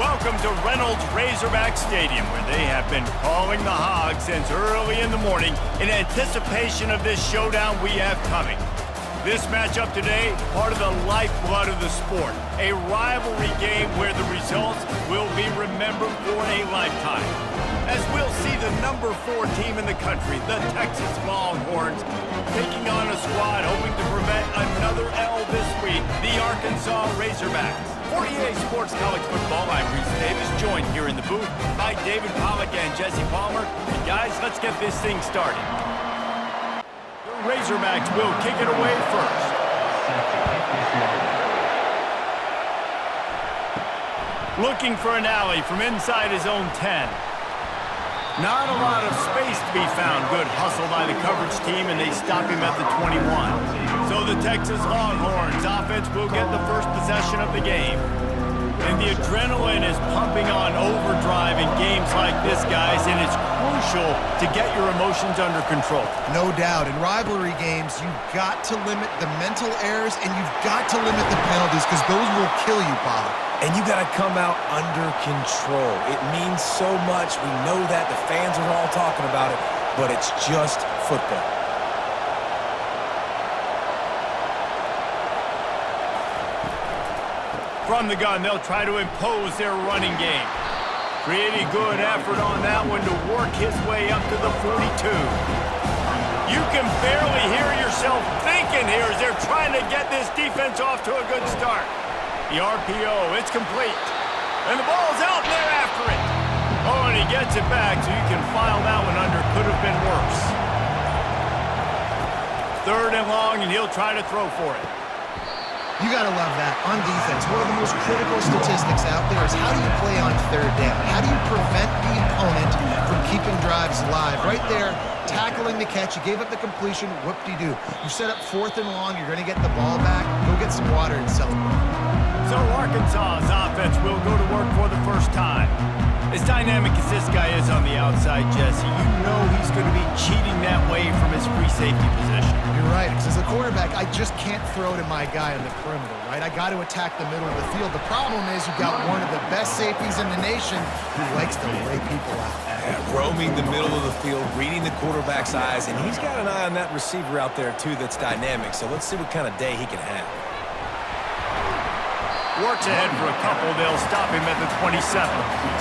Welcome to Reynolds Razorback Stadium, where they have been calling the Hogs since early in the morning in anticipation of this showdown we have coming. This matchup today, part of the lifeblood of the sport, a rivalry game where the results will be remembered for a lifetime. As we'll see the number 4 team in the country, the Texas Longhorns, taking on a squad hoping to prevent another L this week, the Arkansas Razorbacks. For EA Sports College Football, I'm Reese Davis, joined here in the booth by David Pollack and Jesse Palmer. And guys, let's get this thing started. The Razorbacks will kick it away first. Looking for an alley from inside his own 10. Not a lot of space to be found. Good hustle by the coverage team, and they stop him at the 21. So the Texas Longhorns offense will get the first possession of the game. And the adrenaline is pumping on overdrive in games like this, guys, and it's crucial to get your emotions under control. No doubt. In rivalry games, you've got to limit the mental errors, and you've got to limit the penalties, because those will kill you, Bob. And you got to come out under control. It means so much. We know that. The fans are all talking about it, but it's just football. From the gun, they'll try to impose their running game. Pretty good effort on that one to work his way up to the 42. You can barely hear yourself thinking here as they're trying to get this defense off to a good start. The RPO, it's complete. And the ball's out, and they're after it. Oh, and he gets it back, so you can file that one under. Could have been worse. 3rd and long, and he'll try to throw for it. You got to love that. On defense, one of the most critical statistics out there is how do you play on 3rd down? How do you prevent the opponent from keeping drives alive? Right there, tackling the catch. You gave up the completion. Whoop-de-doo. You set up 4th and long. You're going to get the ball back. Go get some water and celebrate. So Arkansas's offense will go to work for the first time. As dynamic as this guy is on the outside, Jesse, you know he's going to be cheating that way from his free safety position. You're right, because as a quarterback, I just can't throw to my guy on the perimeter, right? I got to attack the middle of the field. The problem is you've got one of the best safeties in the nation who likes to lay people out. Yeah, roaming the middle of the field, reading the quarterback's eyes, and he's got an eye on that receiver out there, too, that's dynamic. So let's see what kind of day he can have. Works ahead for a couple. They'll stop him at the 27.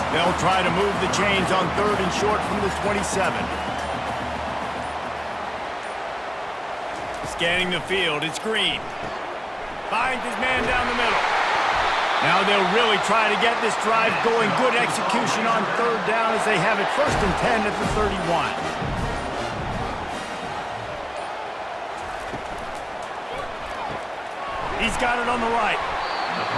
They'll try to move the chains on 3rd and short from the 27. Scanning the field, it's Green. Finds his man down the middle. Now they'll really try to get this drive going. Good execution on 3rd down as they have it 1st and 10 at the 31. He's got it on the right.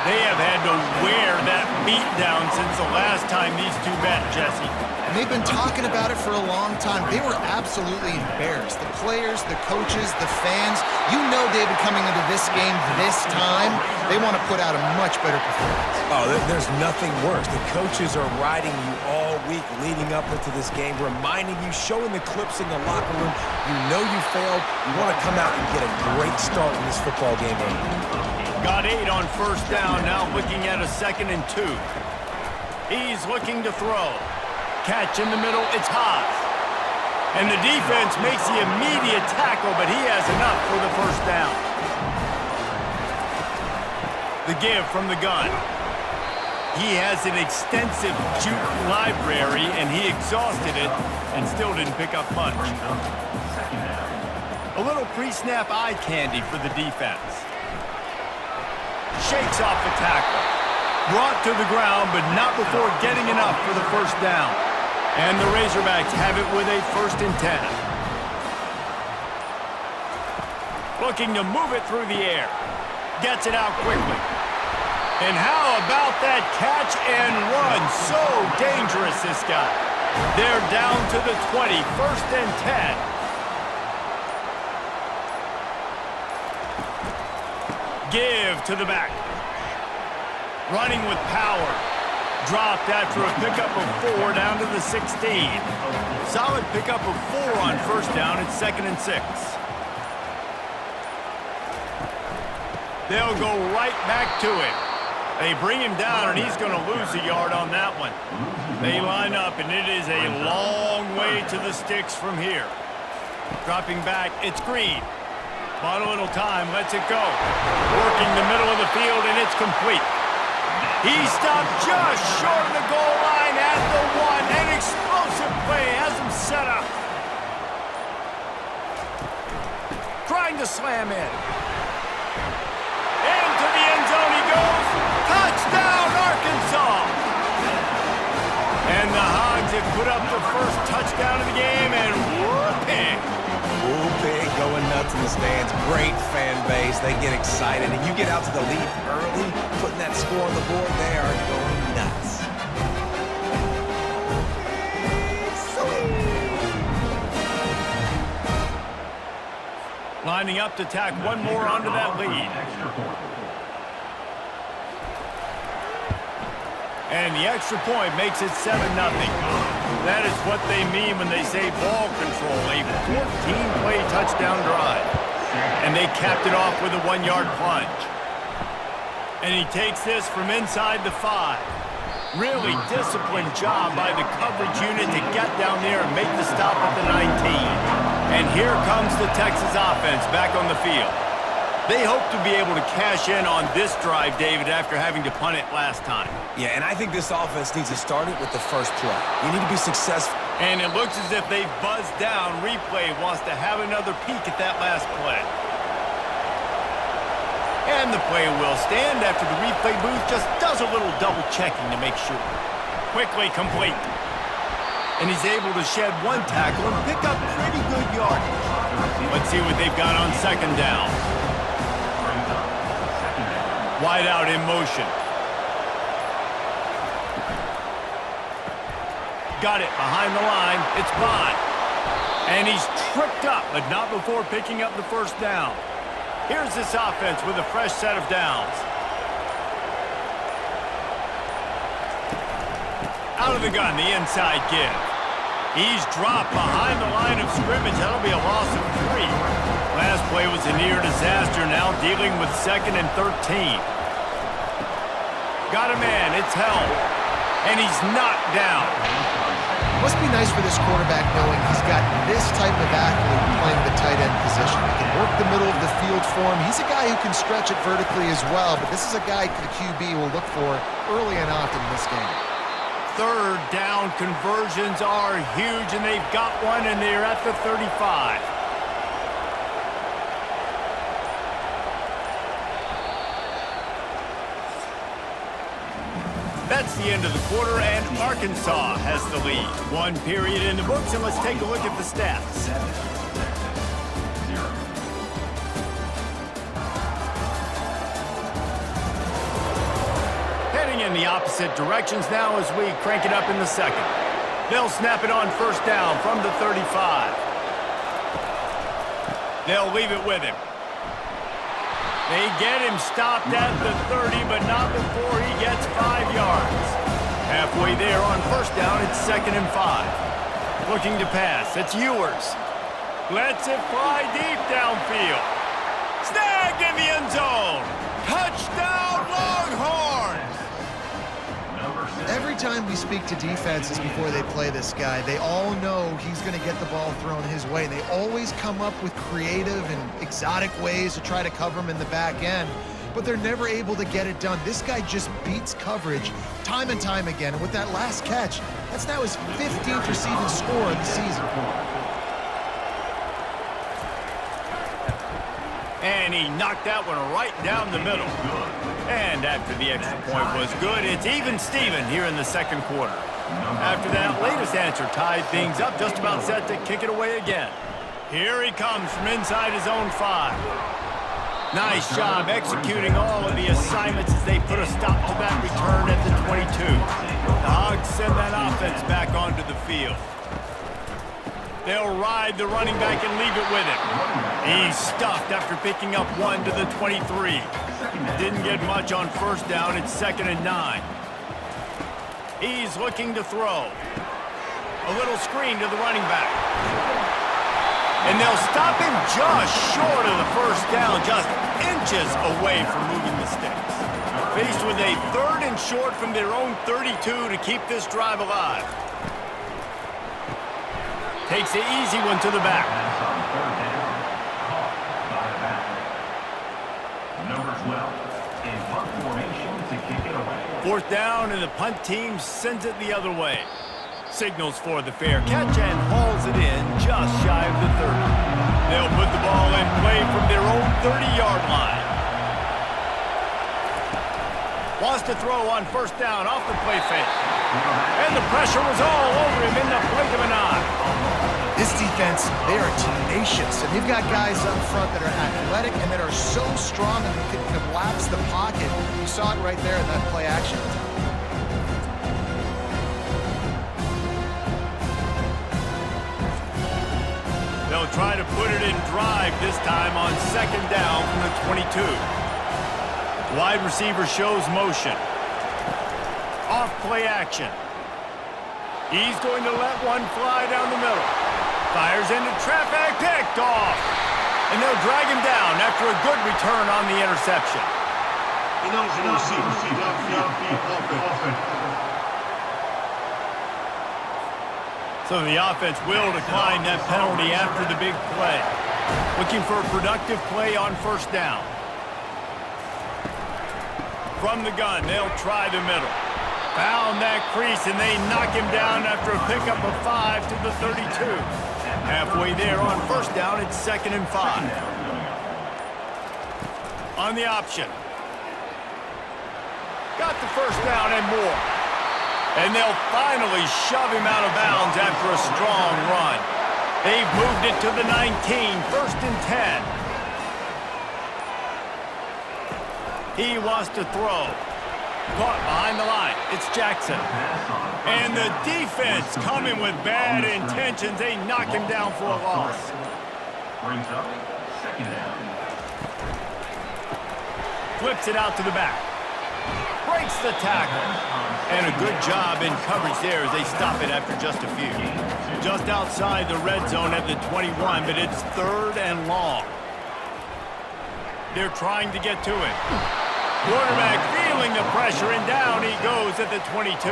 They have had to wear that beat down since the last time these two met, Jesse. And they've been talking about it for a long time. They were absolutely embarrassed. The players, the coaches, the fans. You know, David, coming into this game this time, they want to put out a much better performance. Oh, there's nothing worse. The coaches are riding you all week leading up into this game, reminding you, showing the clips in the locker room. You know you failed. You want to come out and get a great start in this football game. Got 8 on 1st down, now looking at a 2nd and 2. He's looking to throw. Catch in the middle, it's Haas. And the defense makes the immediate tackle, but he has enough for the 1st down. The give from the gun. He has an extensive juke library, and he exhausted it and still didn't pick up much. A little pre-snap eye candy for the defense. Shakes off the tackle. Brought to the ground, but not before getting enough for the 1st down. And the Razorbacks have it with a 1st and 10. Looking to move it through the air. Gets it out quickly. And how about that catch and run? So dangerous, this guy. They're down to the 20, 1st and 10. Give to the back. Running with power. Dropped after a pickup of 4 down to the 16. Solid pickup of 4 on 1st down. It's 2nd and 6. They'll go right back to it. They bring him down, and he's going to lose a yard on that one. They line up, and it is a long way to the sticks from here. Dropping back, it's Green. Bought a little time, lets it go. Working the middle of the field, and it's complete. He stopped just short of the goal line at the one. An explosive play has him set up. Trying to slam in. Into the end zone he goes. Touchdown, Arkansas! And the Hogs have put up the first touchdown of the game, and whooping. Whooping, going nuts in the stands. Great fan base. They get excited, and you get out to the lead early, putting that score on the board. They are going nuts. Lining up to tack one more onto that lead. And the extra point makes it 7-0. That is what they mean when they say ball control, a 14-play touchdown drive. And they capped it off with a 1-yard plunge. And he takes this from inside the 5. Really disciplined job by the coverage unit to get down there and make the stop at the 19. And here comes the Texas offense back on the field. They hope to be able to cash in on this drive, David, after having to punt it last time. Yeah, and I think this offense needs to start it with the first play. You need to be successful. And it looks as if they've buzzed down. Replay wants to have another peek at that last play. And the play will stand after the replay booth just does a little double checking to make sure. Quickly complete. And he's able to shed one tackle and pick up pretty good yardage. Let's see what they've got on second down. Wide out in motion. Got it behind the line. It's Bond. And he's tripped up, but not before picking up the first down. Here's this offense with a fresh set of downs. Out of the gun, the inside give. He's dropped behind the line of scrimmage. That'll be a loss of 3. Last play was a near disaster, now dealing with 2nd and 13. Got a man, it's held. And he's knocked down. Must be nice for this quarterback knowing he's got this type of athlete playing the tight end position. He can work the middle of the field for him. He's a guy who can stretch it vertically as well, but this is a guy the QB will look for early and often in this game. Third down conversions are huge, and they've got one, and they're at the 35. That's the end of the quarter, and Arkansas has the lead. 1 period in the books, and let's take a look at the stats. Heading in the opposite directions now as we crank it up in the second. They'll snap it on first down from the 35. They'll leave it with him. They get him stopped at the 30, but not before he gets 5 yards. Halfway there on first down, it's 2nd and 5. Looking to pass, it's Ewers. Lets it fly deep downfield. Snagged in the end zone. Touchdown, Longhorns! Every time we speak to defenses before they play this guy, they all know he's going to get the ball thrown his way. They always come up with creative and exotic ways to try to cover him in the back end, but they're never able to get it done. This guy just beats coverage time and time again, and with that last catch, that's now his 15th receiving score of the season. And he knocked that one right down the middle. And after the extra point was good, it's even Steven here in the second quarter. After that latest answer tied things up, just about set to kick it away again. Here he comes from inside his own 5. Nice job executing all of the assignments as they put a stop to that return at the 22. The Hogs send that offense back onto the field. They'll ride the running back and leave it with him. He's stuffed after picking up 1 to the 23. Didn't get much on first down. It's 2nd and 9. He's looking to throw. A little screen to the running back. And they'll stop him just short of the first down, just inches away from moving the sticks. Faced with a 3rd and short from their own 32 to keep this drive alive. Takes the easy one to the back. Number 12 in punt formation to kick it away. 4th down, and the punt team sends it the other way. Signals for the fair catch and hauls it in just shy of the 30. They'll put the ball in play from their own 30-yard line. Wants to throw on 1st down off the play fake. And the pressure was all over him in the blink of an eye. This defense, they are tenacious, and they've got guys up front that are athletic and that are so strong and can collapse the pocket. You saw it right there in that play action. They'll try to put it in drive this time on 2nd down from the 22. Wide receiver shows motion. Off play action. He's going to let one fly down the middle. Fires into traffic, picked off. And they'll drag him down after a good return on the interception. So the offense will decline that penalty after the big play. Looking for a productive play on 1st down. From the gun, they'll try the middle. Found that crease, and they knock him down after a pickup of 5 to the 32. Halfway there on 1st down, it's 2nd and 5. On the option. Got the 1st down and more. And they'll finally shove him out of bounds after a strong run. They've moved it to the 19, 1st and 10. He wants to throw. Caught behind the line. It's Jackson. And the defense coming with bad intentions. They knock him down for a loss. Brings up 2nd down. Flips it out to the back. Breaks the tackle. And a good job in coverage there as they stop it after just a few. Just outside the red zone at the 21, but it's 3rd and long. They're trying to get to it. Quarterback feeling the pressure, and down he goes at the 22.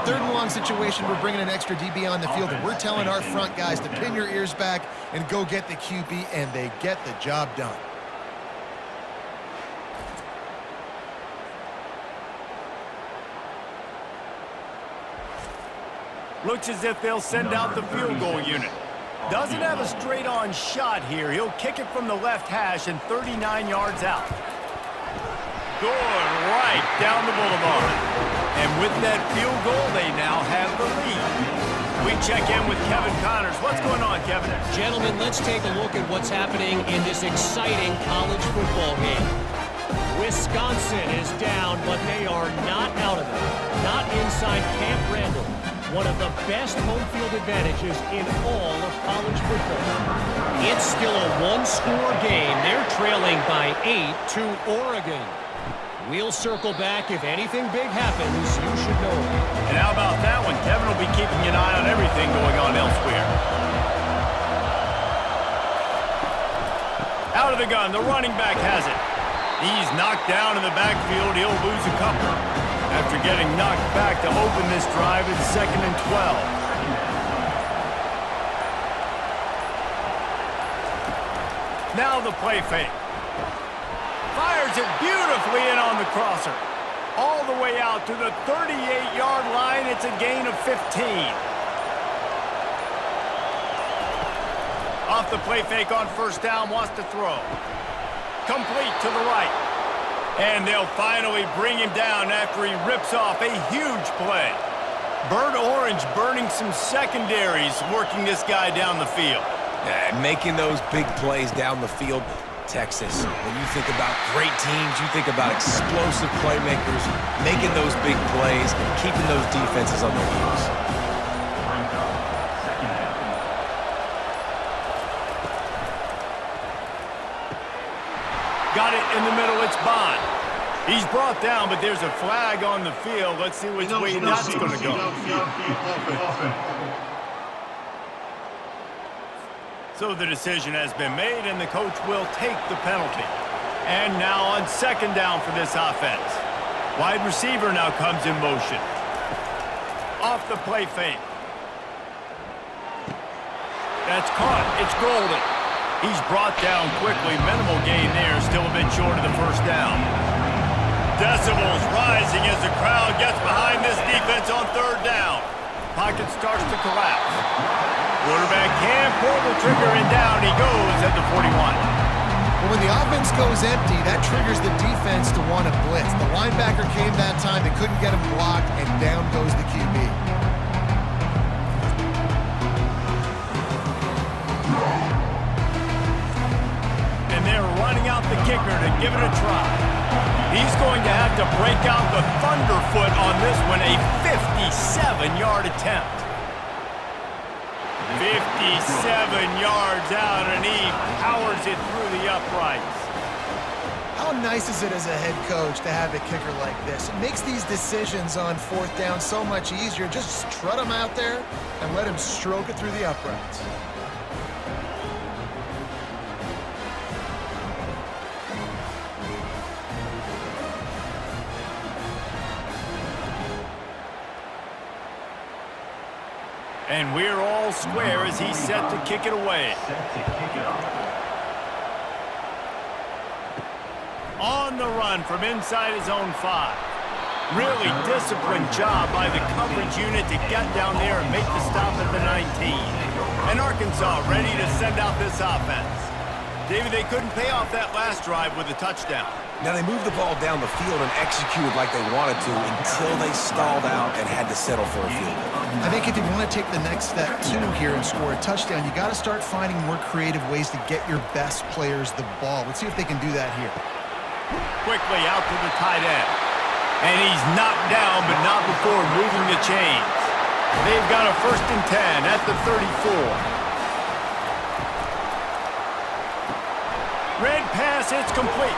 3rd and long situation, we're bringing an extra DB on the field, and we're telling our front guys to pin your ears back and go get the QB, and they get the job done. Looks as if they'll send out the field goal unit. Doesn't have a straight-on shot here. He'll kick it from the left hash and 39 yards out. Good right down the boulevard. And with that field goal, they now have the lead. We check in with Kevin Connors. What's going on, Kevin? Gentlemen, let's take a look at what's happening in this exciting college football game. Wisconsin is down, but they are not out of it. Not inside Camp Randall. One of the best home field advantages in all of college football. It's still a one-score game. They're trailing by 8 to Oregon. We'll circle back. If anything big happens, you should know it. And how about that one? Kevin will be keeping an eye on everything going on elsewhere. Out of the gun, the running back has it. He's knocked down in the backfield. He'll lose a couple. After getting knocked back to open this drive, it's 2nd and 12. Now the play fake. Fires it beautifully in on the crosser. All the way out to the 38-yard line. It's a gain of 15. Off the play fake on 1st down, wants to throw. Complete to the right. And they'll finally bring him down after he rips off a huge play. Burnt Orange burning some secondaries, working this guy down the field. Yeah, making those big plays down the field. Texas, when you think about great teams, you think about explosive playmakers, making those big plays, keeping those defenses on their heels. Got it in the middle, it's Bond. He's brought down, but there's a flag on the field. Let's see which way that's going to go. So the decision has been made, and the coach will take the penalty. And now on second down for this offense. Wide receiver now comes in motion. Off the play fake. That's caught. It's Golden. He's brought down quickly. Minimal gain there. Still a bit short of the first down. Decibels rising as the crowd gets behind this defense on third down. Pocket starts to collapse. Quarterback can't pull the trigger, and down he goes at the 41. Well, when the offense goes empty, that triggers the defense to want to blitz. The linebacker came that time. They couldn't get him blocked, and down goes the QB. And they're running out the kicker to give it a try. He's going to have to break out the thunderfoot on this one, a 57-yard attempt. 57 yards out, and he powers it through the uprights. How nice is it as a head coach to have a kicker like this? It makes these decisions on fourth down so much easier. Just strut him out there and let him stroke it through the uprights. And we're all square as he's set to kick it away. On the run from inside his own 5. Really disciplined job by the coverage unit to get down there and make the stop at the 19. And Arkansas ready to send out this offense. David, they couldn't pay off that last drive with a touchdown. Now, they moved the ball down the field and executed like they wanted to until they stalled out and had to settle for a field goal. I think if you want to take the next step, too, here and score a touchdown, you got to start finding more creative ways to get your best players the ball. Let's see if they can do that here. Quickly out to the tight end. And he's knocked down, but not before moving the chains. They've got a 1st and 10 at the 34. Red pass, it's complete.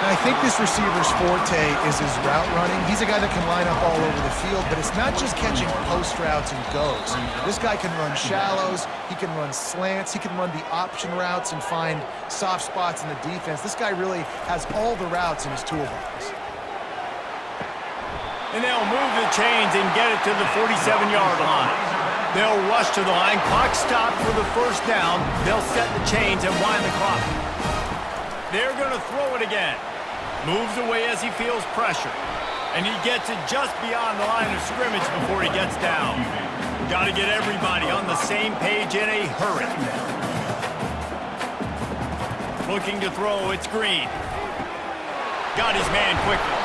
I think this receiver's forte is his route running. He's a guy that can line up all over the field, but it's not just catching post routes and goes. This guy can run shallows, he can run slants, he can run the option routes and find soft spots in the defense. This guy really has all the routes in his toolbox. And they'll move the chains and get it to the 47-yard line. They'll rush to the line. Clock stopped for the first down. They'll set the chains and wind the clock. They're going to throw it again. Moves away as he feels pressure. And he gets it just beyond the line of scrimmage before he gets down. Got to get everybody on the same page in a hurry. Looking to throw, it's Green. Got his man quickly.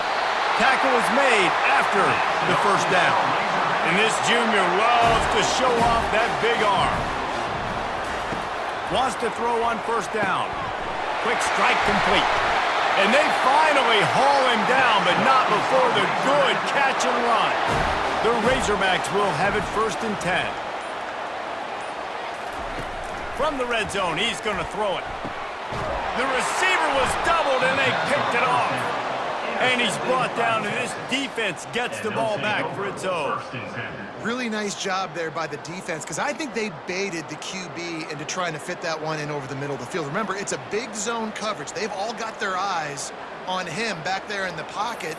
Tackle is made after the first down. And this junior loves to show off that big arm. Wants to throw on first down. Quick strike complete. And they finally haul him down, but not before the good catch and run. The Razorbacks will have it 1st and 10. From the red zone, he's going to throw it. The receiver was doubled, and they picked it off. And he's brought down, and this defense gets the ball back for its own. Really nice job there by the defense, because I think they baited the QB into trying to fit that one in over the middle of the field. Remember, it's a big zone coverage. They've all got their eyes on him back there in the pocket,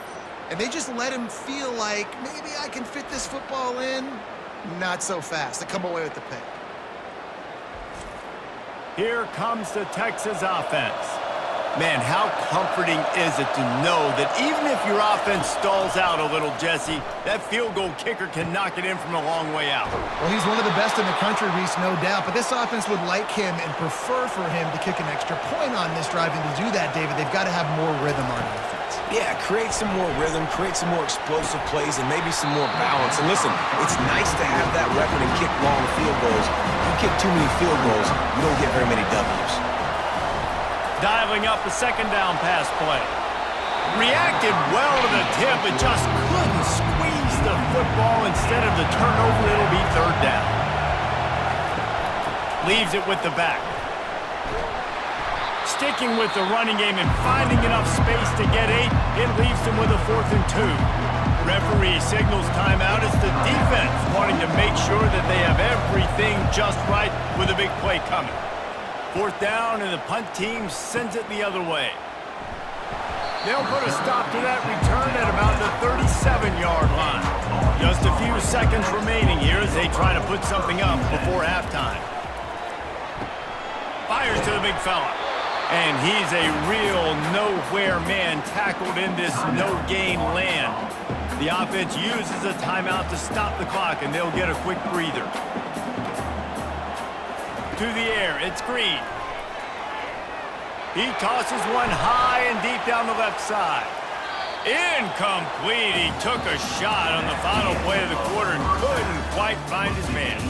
and they just let him feel like, maybe I can fit this football in. Not so fast. They come away with the pick. Here comes the Texas offense. Man, how comforting is it to know that even if your offense stalls out a little, Jesse, that field goal kicker can knock it in from a long way out. Well, he's one of the best in the country, Reese, no doubt. But this offense would like him and prefer for him to kick an extra point on this drive. And to do that, David, they've got to have more rhythm on offense. Yeah, create some more rhythm, create some more explosive plays, and maybe some more balance. And listen, it's nice to have that record and kick long field goals. If you kick too many field goals, you don't get very many W's. Dialing up a second down pass play. Reacted well to the tip, but just couldn't squeeze the football. Instead of the turnover, it'll be third down. Leaves it with the back. Sticking with the running game and finding enough space to get 8, it leaves them with a 4th and 2. Referee signals timeout. It's the defense wanting to make sure that they have everything just right with a big play coming. 4th down, and the punt team sends it the other way. They'll put a stop to that return at about the 37-yard line. Just a few seconds remaining here as they try to put something up before halftime. Fires to the big fella. And he's a real nowhere man tackled in this no-gain land. The offense uses a timeout to stop the clock, and they'll get a quick breather. To the air, it's Green. He tosses one high and deep down the left side. Incomplete. He took a shot on the final play of the quarter and couldn't quite find his man.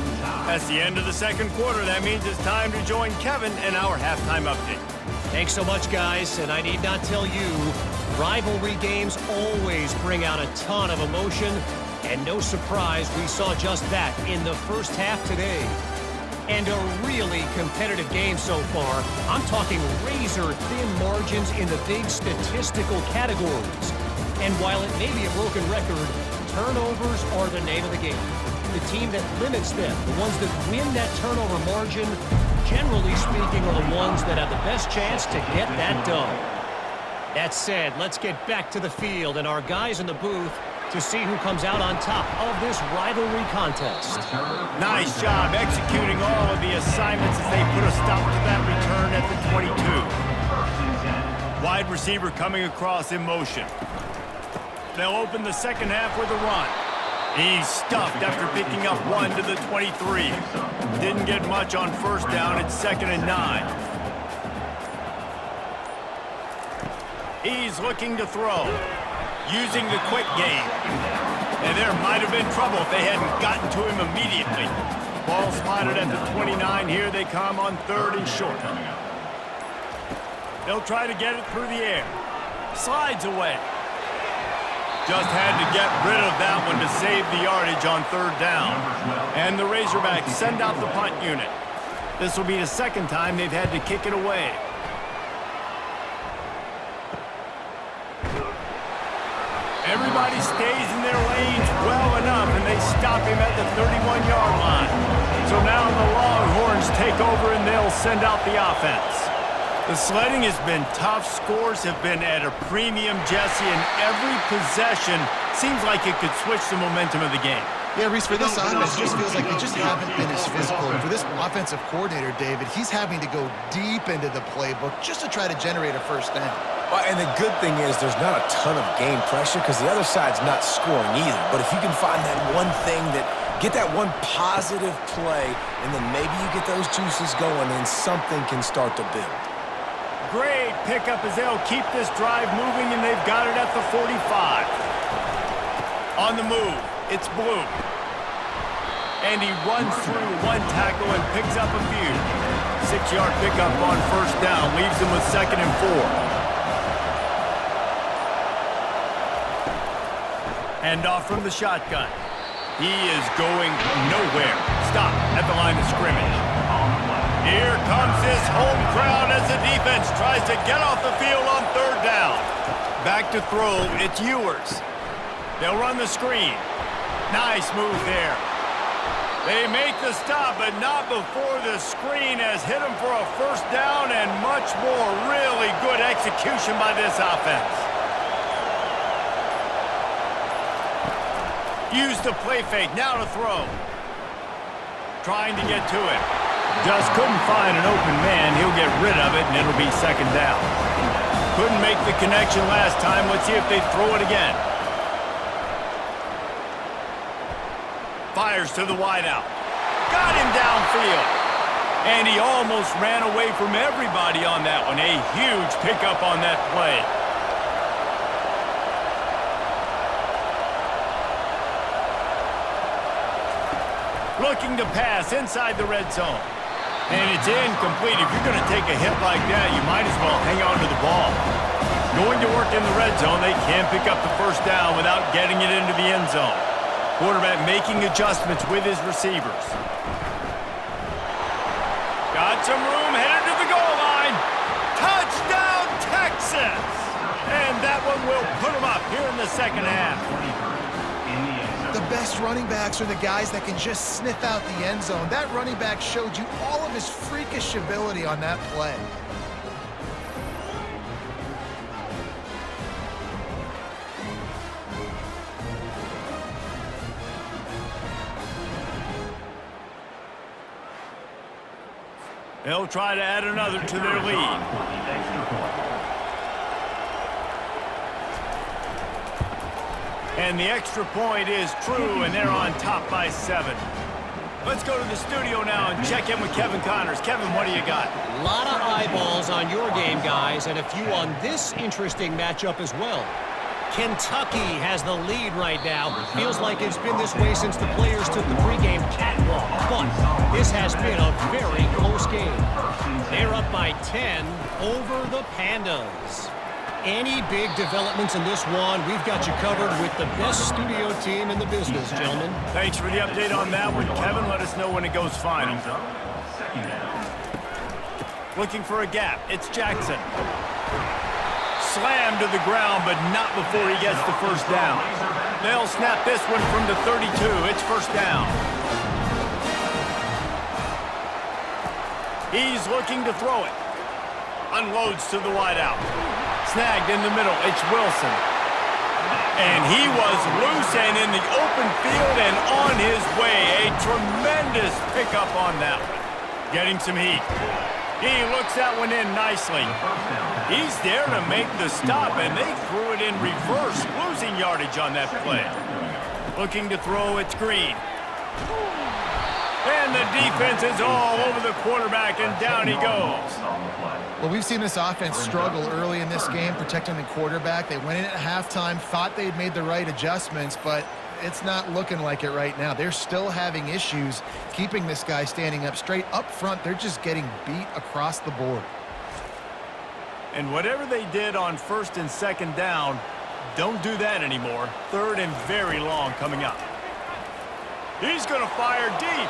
That's the end of the second quarter. That means it's time to join Kevin in our halftime update. Thanks so much, guys, and I need not tell you, rivalry games always bring out a ton of emotion, and no surprise we saw just that in the first half today. And a really competitive game so far. I'm talking razor-thin margins in the big statistical categories. And while it may be a broken record, turnovers are the name of the game. The team that limits them, the ones that win that turnover margin, generally speaking, are the ones that have the best chance to get that done. That said, let's get back to the field and our guys in the booth to see who comes out on top of this rivalry contest. Nice job executing all of the assignments as they put a stop to that return at the 22. Wide receiver coming across in motion. They'll open the second half with a run. He's stuffed after picking up one to the 23. Didn't get much on first down. It's 2nd and 9. He's looking to throw. Using the quick game. And there might have been trouble if they hadn't gotten to him immediately. Ball spotted at the 29. Here they come on 3rd and short. They'll try to get it through the air. Slides away. Just had to get rid of that one to save the yardage on 3rd down. And the Razorbacks send out the punt unit. This will be the second time they've had to kick it away. Everybody stays in their lanes well enough, and they stop him at the 31-yard line. So now the Longhorns take over, and they'll send out the offense. The sledding has been tough. Scores have been at a premium, Jesse, and every possession seems like it could switch the momentum of the game. Yeah, Reese, for this offense, it just feels like they just haven't been as physical. And for this offensive coordinator, David, he's having to go deep into the playbook just to try to generate a first down. Well, and the good thing is there's not a ton of game pressure because the other side's not scoring either. But if you can find that one thing get that one positive play, and then maybe you get those juices going, and something can start to build. Great pickup as they'll keep this drive moving, and they've got it at the 45. On the move, it's Blue. And he runs through one tackle and picks up a few. 6-yard pickup on first down, leaves him with 2nd and 4. Hand off from the shotgun. He is going nowhere. Stop at the line of scrimmage. Here comes this home crowd as the defense tries to get off the field on 3rd down. Back to throw, it's Ewers. They'll run the screen. Nice move there. They make the stop, but not before the screen has hit them for a first down and much more. Really good execution by this offense. Use the play fake, now to throw. Trying to get to it. Just couldn't find an open man. He'll get rid of it, and it'll be 2nd down. Couldn't make the connection last time. Let's see if they throw it again. Fires to the wideout. Got him downfield. And he almost ran away from everybody on that one. A huge pickup on that play. Looking to pass inside the red zone. And it's incomplete. If you're going to take a hit like that, you might as well hang on to the ball. Going to work in the red zone, they can't pick up the first down without getting it into the end zone. Quarterback making adjustments with his receivers. Got some room, headed to the goal line. Touchdown, Texas! And that one will put them up here in the second half. The best running backs are the guys that can just sniff out the end zone. That running back showed you all of his freakish ability on that play. They'll try to add another to their lead. And the extra point is true, and they're on top by 7. Let's go to the studio now and check in with Kevin Connors. Kevin, what do you got? A lot of eyeballs on your game, guys, and a few on this interesting matchup as well. Kentucky has the lead right now. Feels like it's been this way since the players took the pregame catwalk. But this has been a very close game. They're up by 10 over the Pandas. Any big developments in this one, we've got you covered with the best studio team in the business, gentlemen. Thanks for the update on that one, Kevin. Let us know when it goes final. Looking for a gap. It's Jackson. Slammed to the ground, but not before he gets the first down. They'll snap this one from the 32. It's first down. He's looking to throw it. Unloads to the wideout. Snagged in the middle. It's Wilson. And he was loose and in the open field and on his way. A tremendous pickup on that one. Getting some heat. He looks that one in nicely. He's there to make the stop, and they threw it in reverse, losing yardage on that play. Looking to throw, it's Green. And the defense is all over the quarterback, and down he goes. Well, we've seen this offense struggle early in this game, protecting the quarterback. They went in at halftime, thought they'd made the right adjustments, but it's not looking like it right now. They're still having issues keeping this guy standing up straight. Up front, they're just getting beat across the board. And whatever they did on first and second down, don't do that anymore. Third and very long coming up. He's going to fire deep.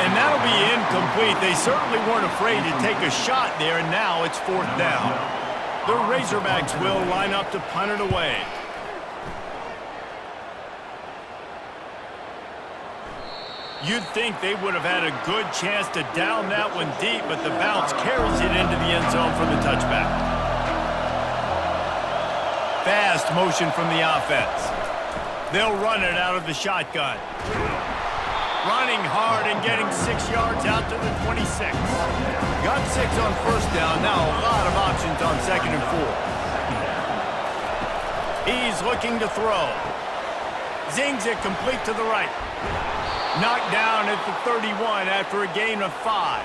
And that'll be incomplete. They certainly weren't afraid to take a shot there, and now it's fourth down. The Razorbacks will line up to punt it away. You'd think they would have had a good chance to down that one deep, but the bounce carries it into the end zone for the touchback. Fast motion from the offense. They'll run it out of the shotgun. Running hard and getting 6 yards out to the 26. Got 6 on first down. Now a lot of options on second and 4. He's looking to throw. Zings it complete to the right. Knocked down at the 31 after a gain of 5.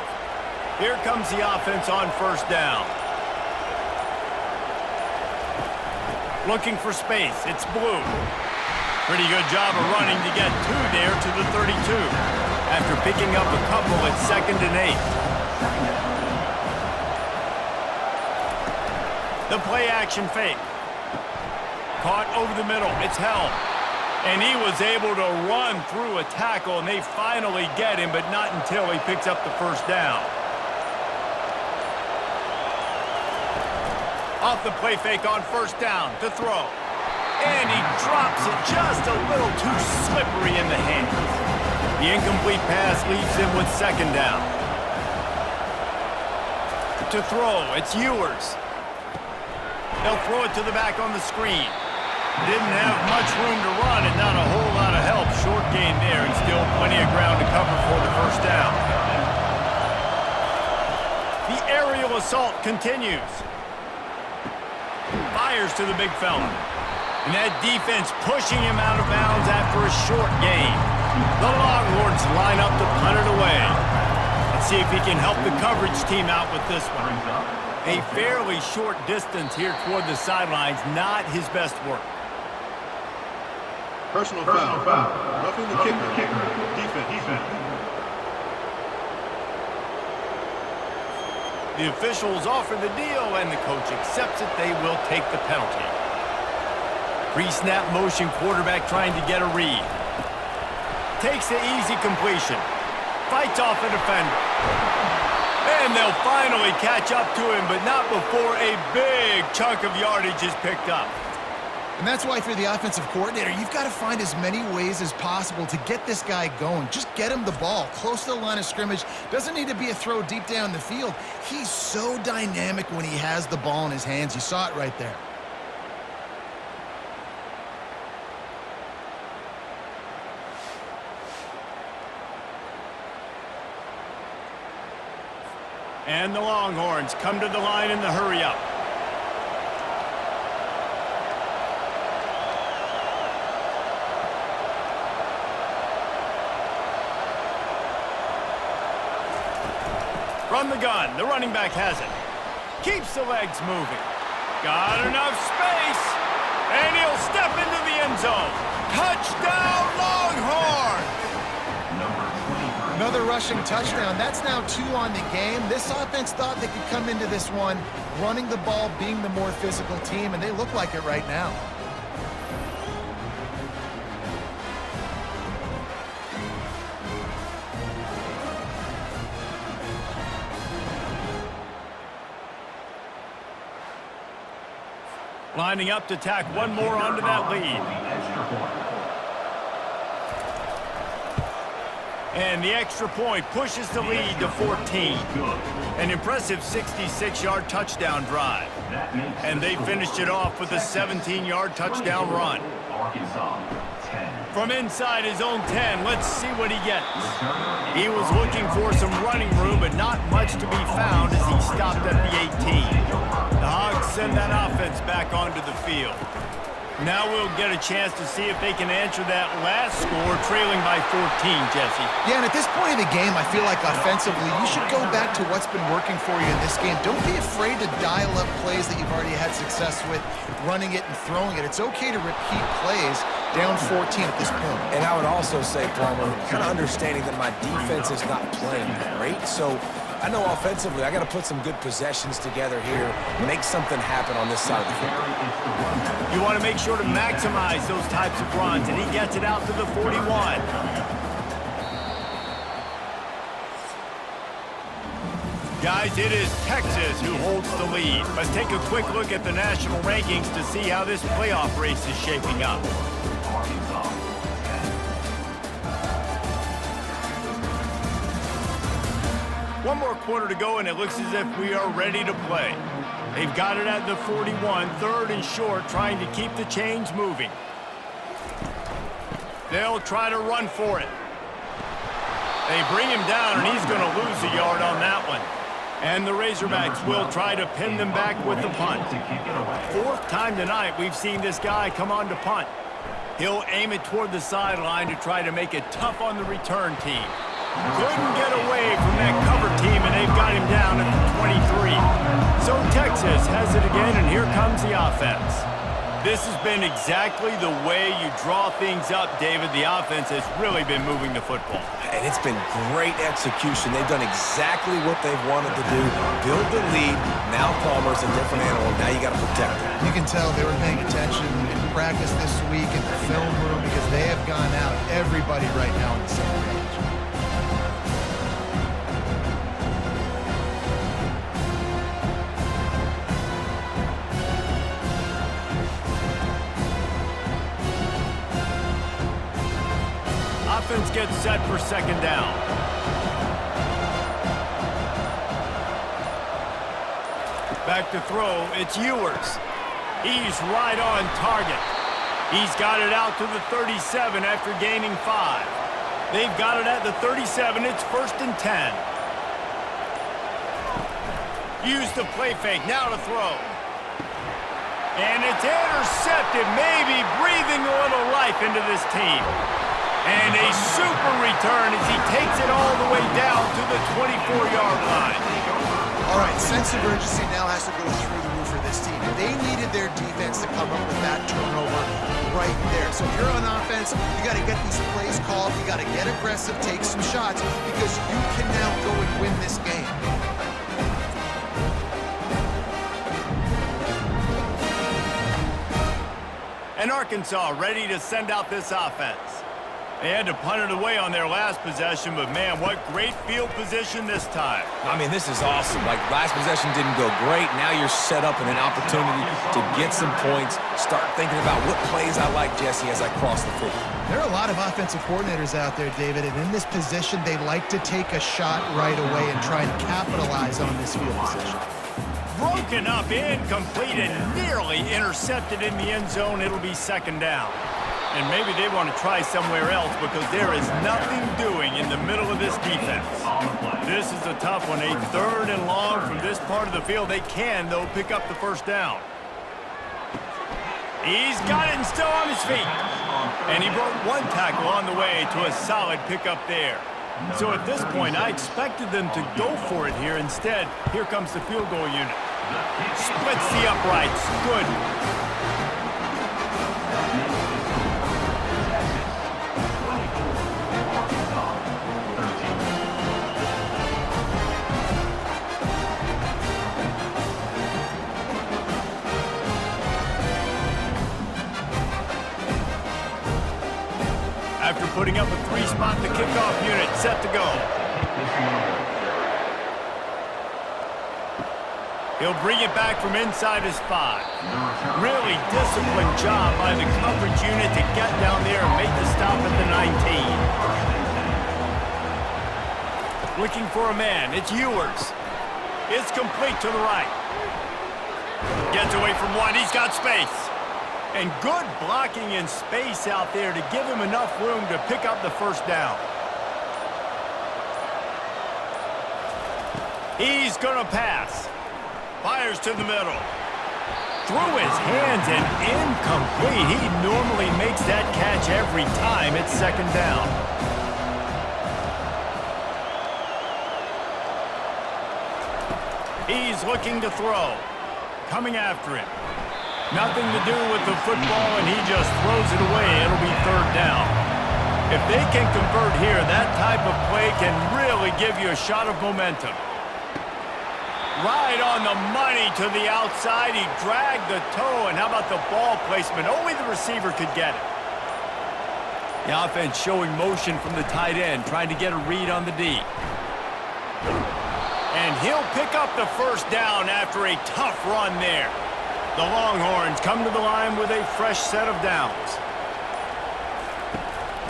Here comes the offense on first down. Looking for space. It's Blue. Pretty good job of running to get 2 there to the 32. After picking up a couple at second and 8. The play action fake. Caught over the middle. It's held. And he was able to run through a tackle, and they finally get him, but not until he picks up the first down. Off the play fake on first down to throw. And he drops it just a little too slippery in the hands. The incomplete pass leaves him with second down. To throw, it's Ewers. They'll throw it to the back on the screen. Didn't have much room to run and not a whole lot of help. Short gain there and still plenty of ground to cover for the first down. The aerial assault continues. Fires to the big fella. And that defense pushing him out of bounds after a short gain. The Longhorns line up to punt it away. Let's see if he can help the coverage team out with this one. A fairly short distance here toward the sidelines, not his best work. Personal foul. Roughing the kicker. Defense. The officials offer the deal, and the coach accepts it. They will take the penalty. Pre-snap motion, quarterback trying to get a read. Takes the easy completion. Fights off a defender. And they'll finally catch up to him, but not before a big chunk of yardage is picked up. And that's why, if you're the offensive coordinator, you've got to find as many ways as possible to get this guy going. Just get him the ball close to the line of scrimmage. Doesn't need to be a throw deep down the field. He's so dynamic when he has the ball in his hands. You saw it right there. And the Longhorns come to the line in the hurry-up. From the gun, the running back has it. Keeps the legs moving. Got enough space. And he'll step into the end zone. Touchdown, Longhorns! Another rushing touchdown. That's now 2 on the game. This offense thought they could come into this one running the ball, being the more physical team, and they look like it right now. Lining up to tack one more onto that lead. And the extra point pushes the lead to 14. An impressive 66-yard touchdown drive. And they finished it off with a 17-yard touchdown run. From inside his own 10, let's see what he gets. He was looking for some running room, but not much to be found as he stopped at the 18. The Hogs send that offense back onto the field. Now we'll get a chance to see if they can answer that last score, trailing by 14, Jesse. Yeah, and at this point of the game, I feel like offensively, you should go back to what's been working for you in this game. Don't be afraid to dial up plays that you've already had success with, running it and throwing it. It's okay to repeat plays down 14 at this point. And I would also say, Palmer, kind of understanding that my defense is not playing great, so I know offensively I got to put some good possessions together here, make something happen on this side of the field. You want to make sure to maximize those types of runs, and he gets it out to the 41. Guys, it is Texas who holds the lead. Let's take a quick look at the national rankings to see how this playoff race is shaping up. One more quarter to go, and it looks as if we are ready to play. They've got it at the 41, third and short, trying to keep the chains moving. They'll try to run for it. They bring him down, and he's going to lose a yard on that one. And the Razorbacks will try to pin them back with the punt. 4th time tonight we've seen this guy come on to punt. He'll aim it toward the sideline to try to make it tough on the return team. Couldn't get away from that cover team, and they've got him down at the 23. So Texas has it again, and here comes the offense. This has been exactly the way you draw things up, David. The offense has really been moving the football. And it's been great execution. They've done exactly what they've wanted to do. Build the lead. Now Palmer's a different animal. Now you got to protect him. You can tell they were paying attention in practice this week in the film room because they have gone out, everybody right now on the same page. Offense gets set for 2nd down. Back to throw, it's Ewers. He's right on target. He's got it out to the 37 after gaining 5. They've got it at the 37, it's 1st and 10. Use the play fake, now to throw. And it's intercepted, maybe breathing a little life into this team. And a super return as he takes it all the way down to the 24-yard line. All right, sense of urgency now has to go through the roof for this team. They needed their defense to come up with that turnover right there. So if you're on offense, you got to get these plays called. You got to get aggressive, take some shots, because you can now go and win this game. And Arkansas ready to send out this offense. They had to punt it away on their last possession, but man, what great field position this time. I mean, this is awesome. Like, last possession didn't go great. Now you're set up in an opportunity to get some points. Start thinking about what plays I like, Jesse, as I cross the field. There are a lot of offensive coordinators out there, David, and in this position, they like to take a shot right away and try and capitalize on this field position. Broken up, incomplete, and nearly intercepted in the end zone. It'll be 2nd down. And maybe they want to try somewhere else because there is nothing doing in the middle of this defense. This is a tough one. A 3rd and long from this part of the field. They can, though, pick up the first down. He's got it and still on his feet. And he broke one tackle on the way to a solid pickup there. So at this point, I expected them to go for it here. Instead, here comes the field goal unit. Splits the uprights. Good. After putting up a 3-spot, the kickoff unit set to go. He'll bring it back from inside his 5. Really disciplined job by the coverage unit to get down there and make the stop at the 19. Looking for a man. It's Ewers. It's complete to the right. Gets away from one. He's got space. And good blocking in space out there to give him enough room to pick up the first down. He's going to pass. Fires to the middle. Through his hands and incomplete. He normally makes that catch every time. It's 2nd down. He's looking to throw. Coming after him. Nothing to do with the football, and he just throws it away. It'll be 3rd down. If they can convert here, that type of play can really give you a shot of momentum. Right on the money to the outside. He dragged the toe, and how about the ball placement? Only the receiver could get it. The offense showing motion from the tight end, trying to get a read on the D. And he'll pick up the first down after a tough run there. The Longhorns come to the line with a fresh set of downs.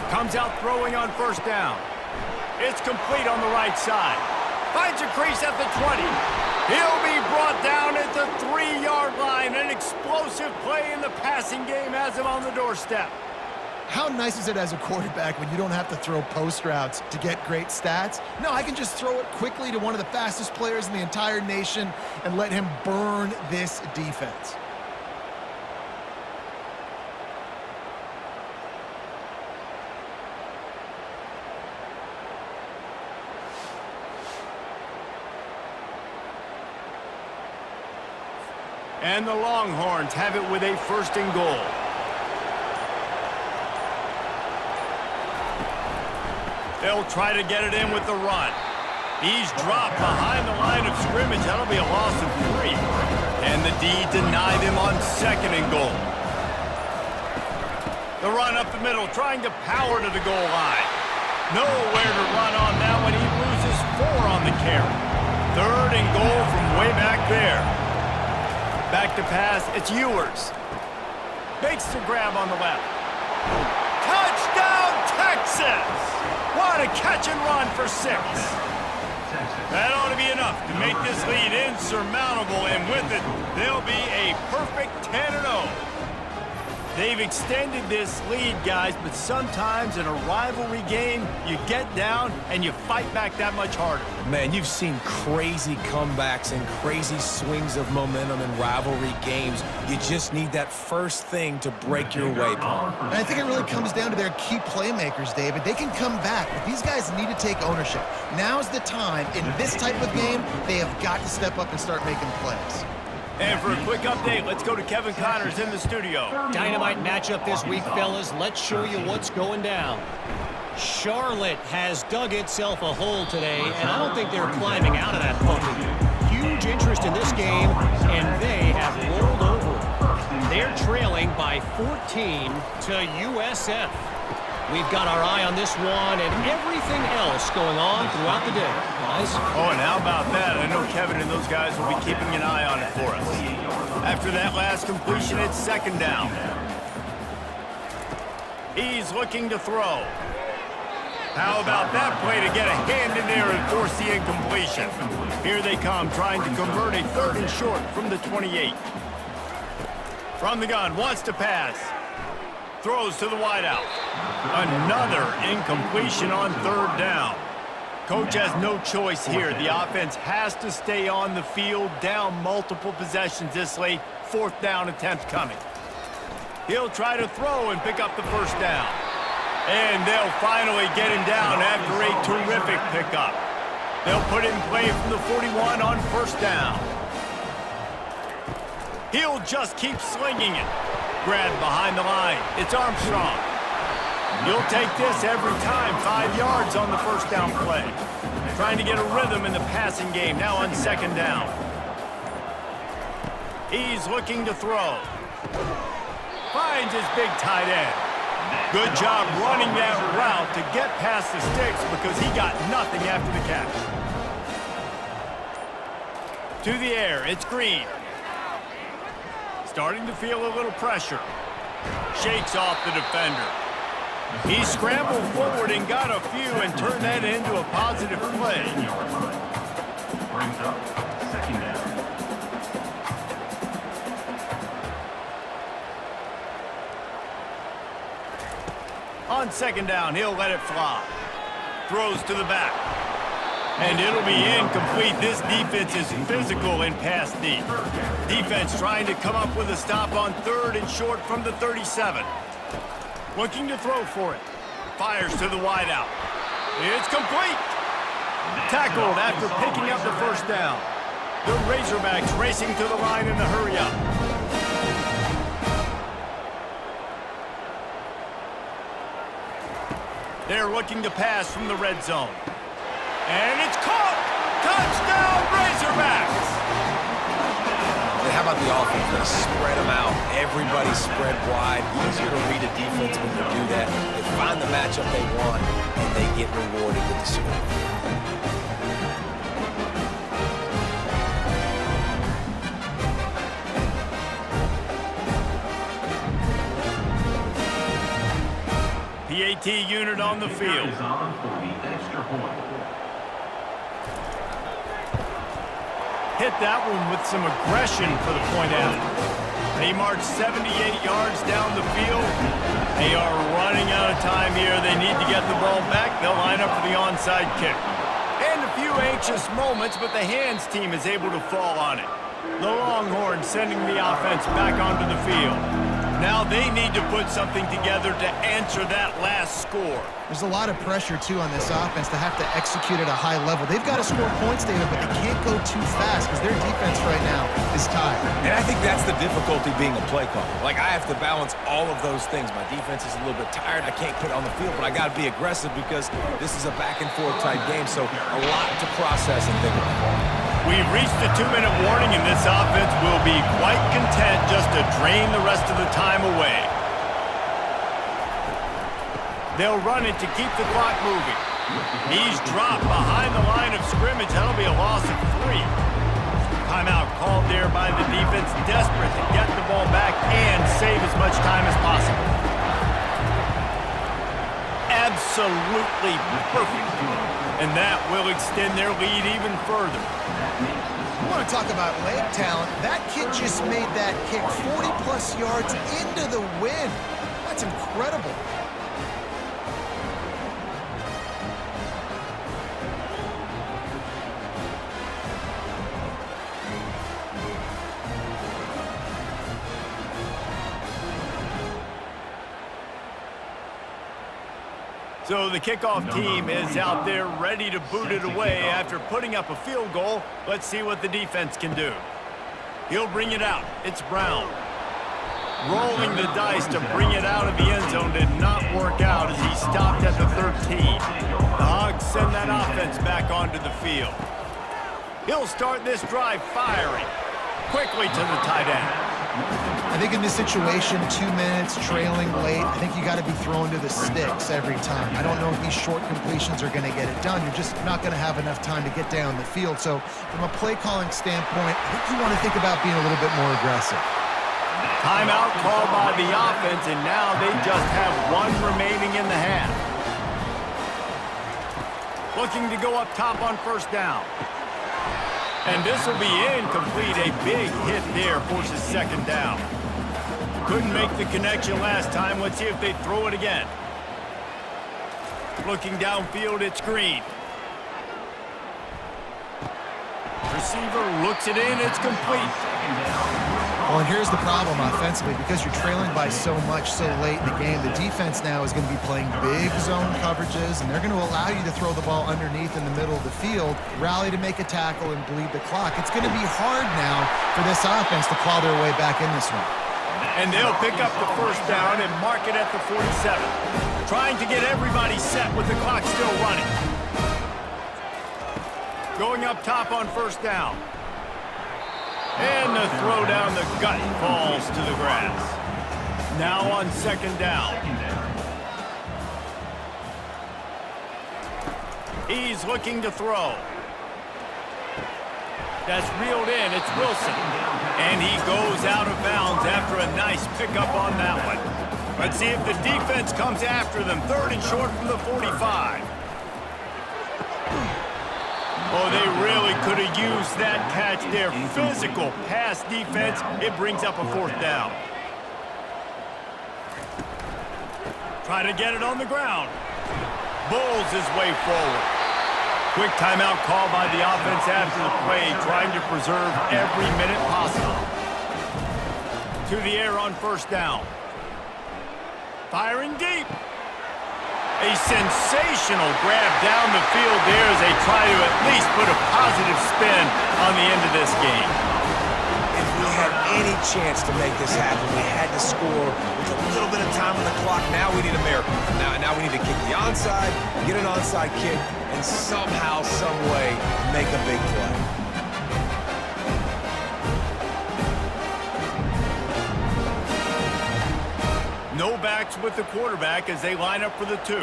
Comes out throwing on first down. It's complete on the right side. Finds a crease at the 20. He'll be brought down at the 3-yard line. An explosive play in the passing game has him on the doorstep. How nice is it as a quarterback when you don't have to throw post routes to get great stats? No, I can just throw it quickly to one of the fastest players in the entire nation and let him burn this defense. And the Longhorns have it with a 1st and goal. They'll try to get it in with the run. He's dropped behind the line of scrimmage. That'll be a loss of 3. And the D denied him on 2nd and goal. The run up the middle, trying to power to the goal line. Nowhere to run on that one. He loses 4 on the carry. 3rd and goal from way back there. Back to pass. It's Ewers. Makes the grab on the left. Touchdown, Texas! What a catch and run for 6. That ought to be enough to make this lead insurmountable, and with it, they'll be a perfect 10-0. They've extended this lead, guys, but sometimes in a rivalry game, you get down and you fight back that much harder. Man, you've seen crazy comebacks and crazy swings of momentum in rivalry games. You just need that first thing to break your way, Paul. And I think it really comes down to their key playmakers, David. They can come back, but these guys need to take ownership. Now's the time. In this type of game, they have got to step up and start making plays. And for a quick update, let's go to Kevin Connors in the studio. Dynamite matchup this week, fellas. Let's show you what's going down. Charlotte has dug itself a hole today, and I don't think they're climbing out of that hole. Huge interest in this game, and they have rolled over. They're trailing by 14 to USF. We've got our eye on this one and everything else going on throughout the day, guys. Oh, and how about that? I know Kevin and those guys will be keeping an eye on it for us. After that last completion, it's 2nd down. He's looking to throw. How about that play to get a hand in there and force the incompletion? Here they come, trying to convert a 3rd and short from the 28. From the gun, wants to pass. Throws to the wideout. Another incompletion on third down. Coach has no choice here. The offense has to stay on the field, down multiple possessions this late. Fourth down attempt coming. He'll try to throw and pick up the first down. And they'll finally get him down after a terrific pickup. They'll put it in play from the 41 on first down. He'll just keep slinging it. Grab behind the line. It's Armstrong. He'll take this every time. 5 yards on the first down play. Trying to get a rhythm in the passing game. Now on second down. He's looking to throw. Finds his big tight end. Good job running that route to get past the sticks because he got nothing after the catch. To the air, it's Green. Starting to feel a little pressure. Shakes off the defender. He scrambled forward and got a few and turned that into a positive play. Brings up second down. On second down, he'll let it fly. Throws to the back. And it'll be incomplete. This defense is physical in pass deep. Defense trying to come up with a stop on third and short from the 37. Looking to throw for it. Fires to the wideout. It's complete. Tackled after picking up the first down. The Razorbacks racing to the line in the hurry-up. They're looking to pass from the red zone. And it's caught! Touchdown, Razorbacks! And how about the offense? They spread them out. Everybody spread wide. Easier to read a defense when you do that. They find the matchup they want, and they get rewarded with the score. PAT unit on the field. Is on for the extra point. Hit that one with some aggression for the point after. They march 78 yards down the field. They are running out of time here. They need to get the ball back. They'll line up for the onside kick. And a few anxious moments, but the hands team is able to fall on it. The Longhorns sending the offense back onto the field. Now they need to put something together to answer that last score. There's a lot of pressure, too, on this offense to have to execute at a high level. They've got to score points, David, but they can't go too fast because their defense right now is tired. And I think that's the difficulty being a play caller. Like, I have to balance all of those things. My defense is a little bit tired. I can't put it on the field, but I got to be aggressive because this is a back-and-forth type game, so a lot to process and think about. We've reached the 2-minute warning, and this offense will be quite content just to drain the rest of the time away. They'll run it to keep the clock moving. He's dropped behind the line of scrimmage. That'll be a loss of 3. Timeout called there by the defense, desperate to get the ball back and save as much time as possible. Absolutely perfect. And that will extend their lead even further. You want to talk about leg talent. That kid just made that kick 40-plus yards into the wind. That's incredible. So the kickoff team is out there ready to boot it away after putting up a field goal. Let's see what the defense can do. He'll bring it out. It's Brown. Rolling the dice to bring it out of the end zone did not work out as he stopped at the 13. The Hogs send that offense back onto the field. He'll start this drive firing. Quickly to the tight end. I think in this situation, 2 minutes, trailing late, I think you got to be thrown to the sticks every time. I don't know if these short completions are going to get it done. You're just not going to have enough time to get down the field. So from a play-calling standpoint, I think you want to think about being a little bit more aggressive. Timeout called by the offense, and now they just have 1 remaining in the half. Looking to go up top on first down. And this will be incomplete. A big hit there forces second down. Couldn't make the connection last time. Let's see if they throw it again. Looking downfield, it's Green. Receiver looks it in, it's complete. Well, and here's the problem offensively. Because you're trailing by so much so late in the game, the defense now is going to be playing big zone coverages, and they're going to allow you to throw the ball underneath in the middle of the field, rally to make a tackle, and bleed the clock. It's going to be hard now for this offense to claw their way back in this one. And they'll pick up the first down and mark it at the 47. Trying to get everybody set with the clock still running. Going up top on first down. And the throw down the gut falls to the grass. Now on second down. He's looking to throw. That's reeled in. It's Wilson. And he goes out of bounds after a nice pickup on that one. Let's see if the defense comes after them. Third and short from the 45. Oh, they really could have used that catch there. Physical pass defense. It brings up a fourth down. Try to get it on the ground. Bulls his way forward. Quick timeout call by the offense after the play, trying to preserve every minute possible. To the air on first down. Firing deep. A sensational grab down the field there as they try to at least put a positive spin on the end of this game. If we had any chance to make this happen, we had to score with a little bit of time on the clock. Now we need a miracle. Now we need to kick the onside, get an onside kick, and somehow, some way, make a big play. No backs with the quarterback as they line up for the 2.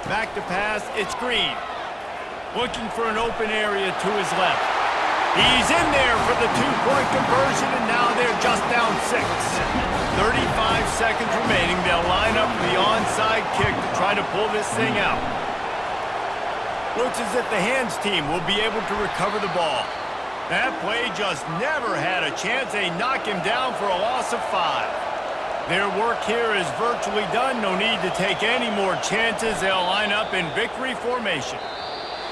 Back to pass, it's Green. Looking for an open area to his left. He's in there for the 2-point conversion, and now they're just down 6. 35 seconds remaining. They'll line up for the onside kick to try to pull this thing out. Looks as if the hands team will be able to recover the ball. That play just never had a chance. They knock him down for a loss of 5. Their work here is virtually done. No need to take any more chances. They'll line up in victory formation.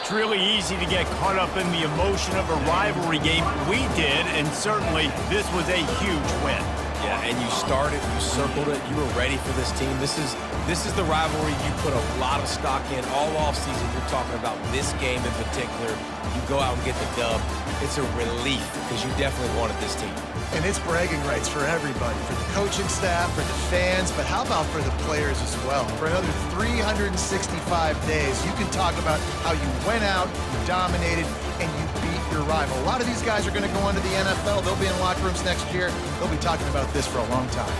It's really easy to get caught up in the emotion of a rivalry game. We did, and certainly this was a huge win. Yeah, and you started, you circled it, you were ready for this team. This is the rivalry you put a lot of stock in all offseason. You're talking about this game in particular. You go out and get the dub. It's a relief because you definitely wanted this team. And it's bragging rights for everybody, for the coaching staff, for the fans, but how about for the players as well? For another 365 days, you can talk about how you went out, you dominated, and you beat your rival. A lot of these guys are going to go on to the NFL. They'll be in locker rooms next year. They'll be talking about this for a long time.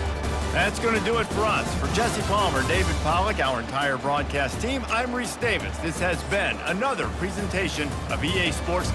That's going to do it for us. For Jesse Palmer, David Pollack, our entire broadcast team, I'm Reese Davis. This has been another presentation of EA Sports.